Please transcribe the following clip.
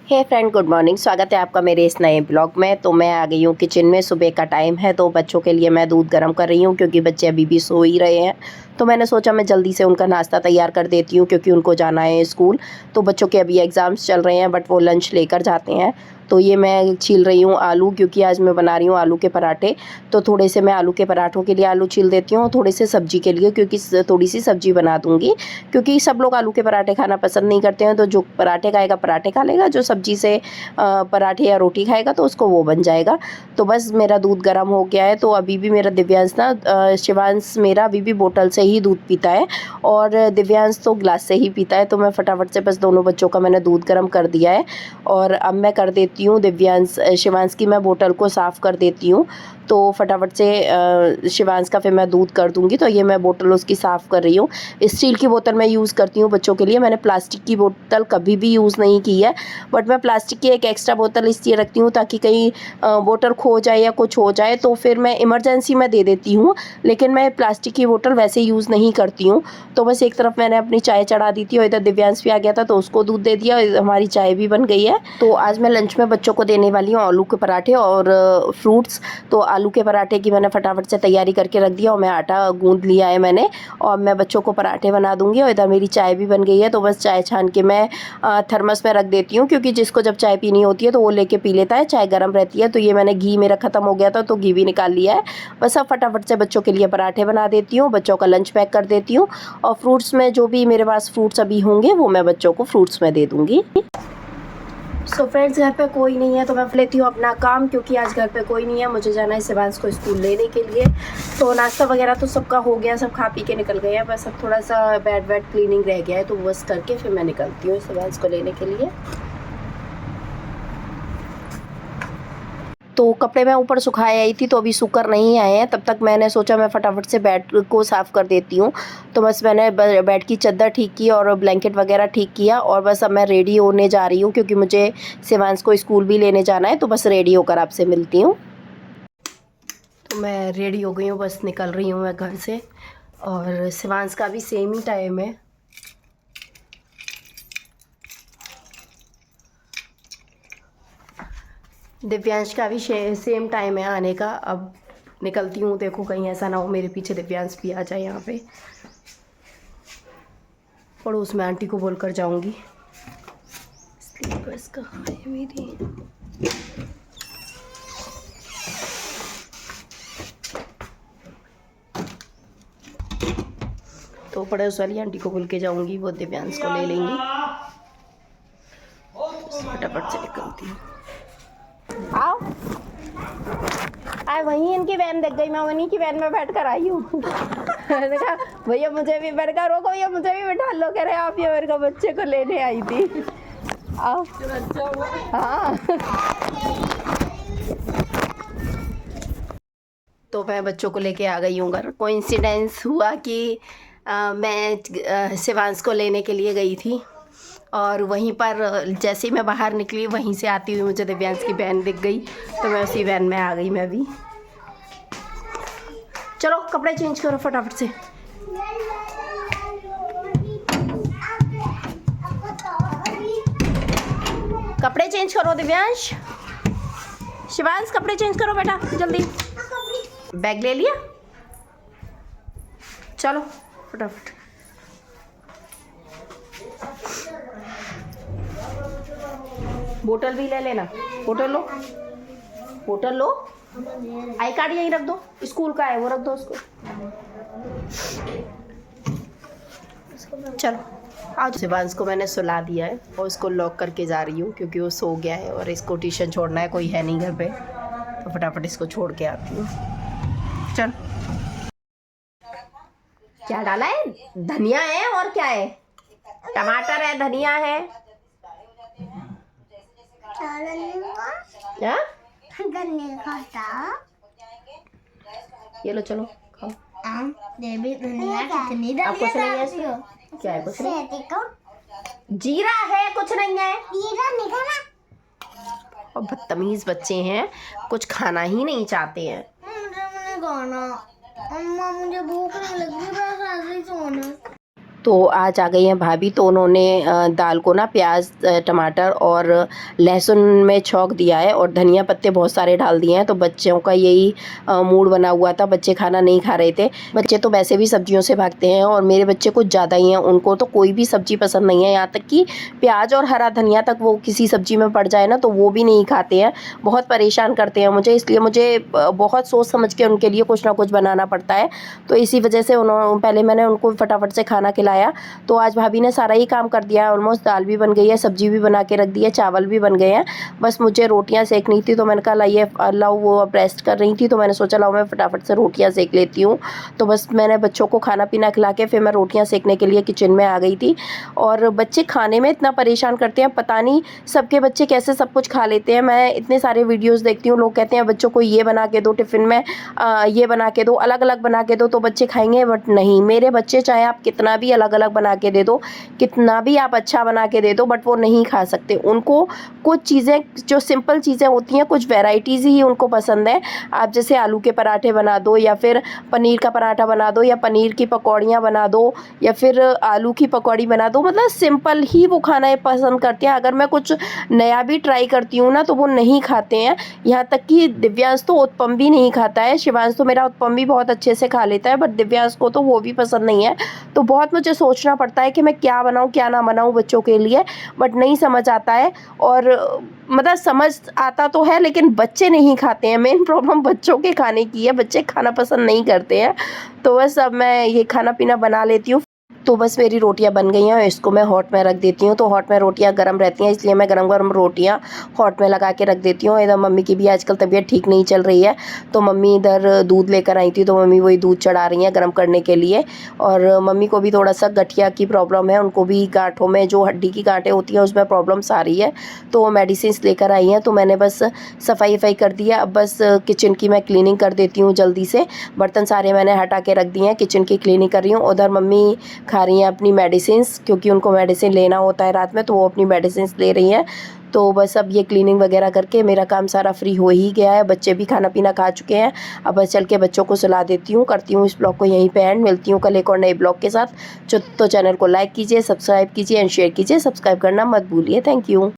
हे friend, good morning. स्वागत है आपका मेरे इस नए ब्लॉग में। तो मैं आ गई हूँ किचन में। सुबह का टाइम है तो बच्चों के लिए मैं दूध गर्म कर रही हूँ क्योंकि बच्चे अभी भी सो ही रहे हैं। तो मैंने सोचा मैं जल्दी से उनका नाश्ता तैयार कर देती हूँ क्योंकि उनको जाना है स्कूल। तो बच्चों के अभी एग्ज़ाम्स चल रहे हैं बट वो लंच लेकर जाते हैं। तो ये मैं छील रही हूँ आलू, क्योंकि आज मैं बना रही हूँ आलू के पराठे। तो थोड़े से मैं आलू के पराठों के लिए आलू छील देती हूँ, थोड़े से सब्जी के लिए, क्योंकि थोड़ी सी सब्जी बना दूँगी क्योंकि सब लोग आलू के पराठे खाना पसंद नहीं करते हैं। तो जो पराठे खाएगा पराठे खा लेगा, जो सब्जी से पराठे या रोटी खाएगा तो उसको वो बन जाएगा। तो बस मेरा दूध गर्म हो गया है। तो अभी भी मेरा दिव्यांश ना शिवांश मेरा अभी भी बोतल से ही दूध पीता है और दिव्यांश तो ग्लास से ही पीता है। तो मैं फटाफट से बस दोनों बच्चों का मैंने दूध गर्म कर दिया है और अब मैं कर देती हूँ शिवांश की मैं बोतल को साफ़ कर देती हूँ। तो फटाफट से शिवांश का फिर मैं दूध कर दूँगी। तो ये मैं बोतल उसकी साफ़ कर रही हूँ। स्टील की बोतल मैं यूज़ करती हूँ बच्चों के लिए। मैंने प्लास्टिक की बोतल कभी भी यूज़ नहीं की है, बट मैं प्लास्टिक की एक एक्स्ट्रा बोतल इसलिए रखती हूँ ताकि कहीं बोतल खो जाए या कुछ हो जाए तो फिर मैं इमरजेंसी में दे देती हूँ, लेकिन मैं प्लास्टिक की बोतल वैसे यूज़ नहीं करती हूँ। तो बस एक तरफ मैंने अपनी चाय चढ़ा दी थी और इधर दिव्यांश भी आ गया था तो उसको दूध दे दिया और हमारी चाय भी बन गई है। तो आज मैं लंच में बच्चों को देने वाली हूँ आलू के पराठे और फ्रूट्स। तो आलू के पराठे की मैंने फटाफट से तैयारी करके रख दिया और मैं आटा गूंद लिया है मैंने, और मैं बच्चों को पराठे बना दूँगी। और इधर मेरी चाय भी बन गई है। तो बस चाय छान के मैं थर्मस में रख देती हूँ, क्योंकि जिसको जब चाय पीनी होती है तो वो लेके पी लेता है, चाय गर्म रहती है। तो ये मैंने घी मेरा ख़त्म हो गया था तो घी भी निकाल लिया है। बस अब फटाफट से बच्चों के लिए पराठे बना देती हूँ, बच्चों का लंच पैक कर देती हूँ और फ्रूट्स में जो भी मेरे पास फ्रूट्स अभी होंगे वो मैं बच्चों को फ्रूट्स में दे दूँगी। सो फ्रेंड्स, घर पे कोई नहीं है तो मैं लेती हूँ अपना काम, क्योंकि आज घर पे कोई नहीं है। मुझे जाना है शिवांश को स्कूल लेने के लिए। तो नाश्ता वगैरह तो सबका हो गया, सब खा पी के निकल गए हैं। बस अब थोड़ा सा बेड क्लीनिंग रह गया है तो बस करके फिर मैं निकलती हूँ शिवांश को लेने के लिए। तो कपड़े मैं ऊपर सुखाए आई थी तो अभी सूखकर नहीं आए हैं। तब तक मैंने सोचा मैं फटाफट से बेड को साफ़ कर देती हूँ। तो बस मैंने बेड की चादर ठीक की और ब्लैंकेट वगैरह ठीक किया और बस अब मैं रेडी होने जा रही हूँ, क्योंकि मुझे शिवांश को स्कूल भी लेने जाना है। तो बस रेडी होकर आपसे मिलती हूँ। तो मैं रेडी हो गई हूँ, बस निकल रही हूँ मैं घर से। और शिवांश का भी सेम ही टाइम है। दिव्यांश का भी सेम टाइम है आने का। अब निकलती हूँ, देखो कहीं ऐसा ना हो मेरे पीछे दिव्यांश भी आ जाए यहाँ पे। पड़ोस में आंटी को बोलकर जाऊँगी। बस कहाँ है मेरी? तो पड़ोस वाली आंटी को बोल के जाऊँगी, वो दिव्यांश को ले लेंगी। फटाफट से निकलती हूँ। आओ आए, वहीं इनकी वैन दिख गई, मैं उन्हीं की वैन में बैठ कर आई हूँ। मैंने कहा भैया मुझे भी, मैंने कहा रोको भैया मुझे भी बिठा लो। कह रहे आप ये मेरे को बच्चे को लेने आई थी। आओ। हाँ। तो मैं बच्चों को लेके आ गई हूँ घर। कोइंसिडेंस हुआ कि मैं शिवांश को लेने के लिए गई थी और वहीं पर जैसे ही मैं बाहर निकली वहीं से आती हुई मुझे दिव्यांश की वैन दिख गई, तो मैं उसी वैन में आ गई मैं भी। चलो कपड़े चेंज करो फटाफट से। कपड़े चेंज करो दिव्यांश। शिवांश कपड़े चेंज करो बेटा जल्दी। बैग ले लिया? चलो फटाफट। बोतल भी ले लेना। बोतल लो, बोतल लो। आई कार्ड यहीं रख दो, स्कूल का है वो रख दो उसको। चलो आज शिवांश को मैंने सुला दिया है और उसको लॉक करके जा रही हूँ, क्योंकि वो सो गया है और इसको ट्यूशन छोड़ना है, कोई है नहीं घर पे। तो फटाफट इसको छोड़ के आती हूँ। चल। क्या डाला है? धनिया है और क्या है? टमाटर है, धनिया है। क्या? ये लो चलो खाओ। धनिया कितनी अब कुछ नहीं है इसमें? क्या है? कुछ नहीं, जीरा है, कुछ नहीं है। और बदतमीज बच्चे हैं, कुछ खाना ही नहीं चाहते हैं। मुझे भूख नहीं लगी, बस ऐसे ही सोना। तो आज आ गई हैं भाभी, तो उन्होंने दाल को ना प्याज टमाटर और लहसुन में छौंक दिया है और धनिया पत्ते बहुत सारे डाल दिए हैं। तो बच्चों का यही मूड बना हुआ था, बच्चे खाना नहीं खा रहे थे। बच्चे तो वैसे भी सब्जियों से भागते हैं और मेरे बच्चे कुछ ज़्यादा ही हैं, उनको तो कोई भी सब्जी पसंद नहीं है। यहाँ तक कि प्याज और हरा धनिया तक वो किसी सब्जी में पड़ जाए ना तो वो भी नहीं खाते हैं, बहुत परेशान करते हैं मुझे। इसलिए मुझे बहुत सोच समझ के उनके लिए कुछ ना कुछ बनाना पड़ता है। तो इसी वजह से पहले मैंने उनको फटाफट से खाना खिलाया। तो आज भाभी ने सारा ही काम कर दिया है, ऑलमोस्ट दाल भी बन गई है, सब्जी भी बना के रख दी है, चावल भी बन गए हैं। बस मुझे रोटियां सेकनी थी, तो मैंने कहा लाइए लाओ, वो अब रेस्ट कर रही थी तो मैंने सोचा लाओ मैं फटाफट से रोटियां सेक लेती हूँ। तो बस मैंने बच्चों को खाना पीना खिला के फिर मैं रोटियां सेकने के लिए किचन में आ गई थी। और बच्चे खाने में इतना परेशान करते हैं, पता नहीं सबके बच्चे कैसे सब कुछ खा लेते हैं। मैं इतने सारे वीडियोज़ देखती हूँ, लोग कहते हैं बच्चों को ये बना के दो टिफ़िन में, ये बना के दो, अलग अलग बना के दो तो बच्चे खाएंगे। बट नहीं, मेरे बच्चे चाहे आप कितना भी अलग अलग बना के दे दो, कितना भी आप अच्छा बना के दे दो, बट वो नहीं खा सकते। उनको कुछ चीज़ें जो सिंपल चीज़ें होती हैं, कुछ वेराइटीज़ ही उनको पसंद है। आप जैसे आलू के पराठे बना दो या फिर पनीर का पराठा बना दो या पनीर की पकौड़ियाँ बना दो या फिर आलू की पकौड़ी बना दो, मतलब सिंपल ही वो खाना पसंद करते हैं। अगर मैं कुछ नया भी ट्राई करती हूँ ना तो वो नहीं खाते हैं। यहाँ तक कि दिव्यांश तो उत्पम भी नहीं खाता है, शिवांश तो मेरा उत्पम भी बहुत अच्छे से खा लेता है, बट दिव्यांश को तो वो भी पसंद नहीं है। तो बहुत मुझे सोचना पड़ता है कि मैं क्या बनाऊँ क्या ना बनाऊँ बच्चों के लिए, बट नहीं समझ आता है। और मतलब समझ आता तो है लेकिन बच्चे नहीं खाते हैं। मेन प्रॉब्लम बच्चों के खाने की है, बच्चे खाना पसंद नहीं करते हैं। तो बस अब मैं ये खाना पीना बना लेती हूँ। तो बस मेरी रोटियां बन गई हैं, इसको मैं हॉट में रख देती हूँ। तो हॉट में रोटियां गर्म रहती हैं, इसलिए मैं गरम गरम रोटियां हॉट में लगा के रख देती हूँ। इधर मम्मी की भी आजकल तबीयत ठीक नहीं चल रही है, तो मम्मी इधर दूध लेकर आई थी, तो मम्मी वही दूध चढ़ा रही हैं गर्म करने के लिए। और मम्मी को भी थोड़ा सा गठिया की प्रॉब्लम है, उनको भी गांठों में जो हड्डी की गांठें होती हैं उसमें प्रॉब्लम्स आ रही है। तो वो मेडिसिन लेकर आई हैं, तो मैंने बस सफाई वफाई कर दी है। अब बस किचन की मैं क्लीनिंग कर देती हूँ जल्दी से। बर्तन सारे मैंने हटा के रख दिए हैं, किचन की क्लीनिंग कर रही हूँ। उधर मम्मी खा रही हैं अपनी मेडिसिन, क्योंकि उनको मेडिसिन लेना होता है रात में, तो वो अपनी मेडिसिन ले रही हैं। तो बस अब ये क्लीनिंग वगैरह करके मेरा काम सारा फ्री हो ही गया है। बच्चे भी खाना पीना खा चुके हैं। अब बस चल के बच्चों को सुला देती हूँ, करती हूँ इस ब्लॉग को यहीं पे एंड। मिलती हूँ कल एक और नए ब्लॉग के साथ। तो चैनल को लाइक कीजिए, सब्सक्राइब कीजिए एंड शेयर कीजिए। सब्सक्राइब करना मत भूलिए। Thank you.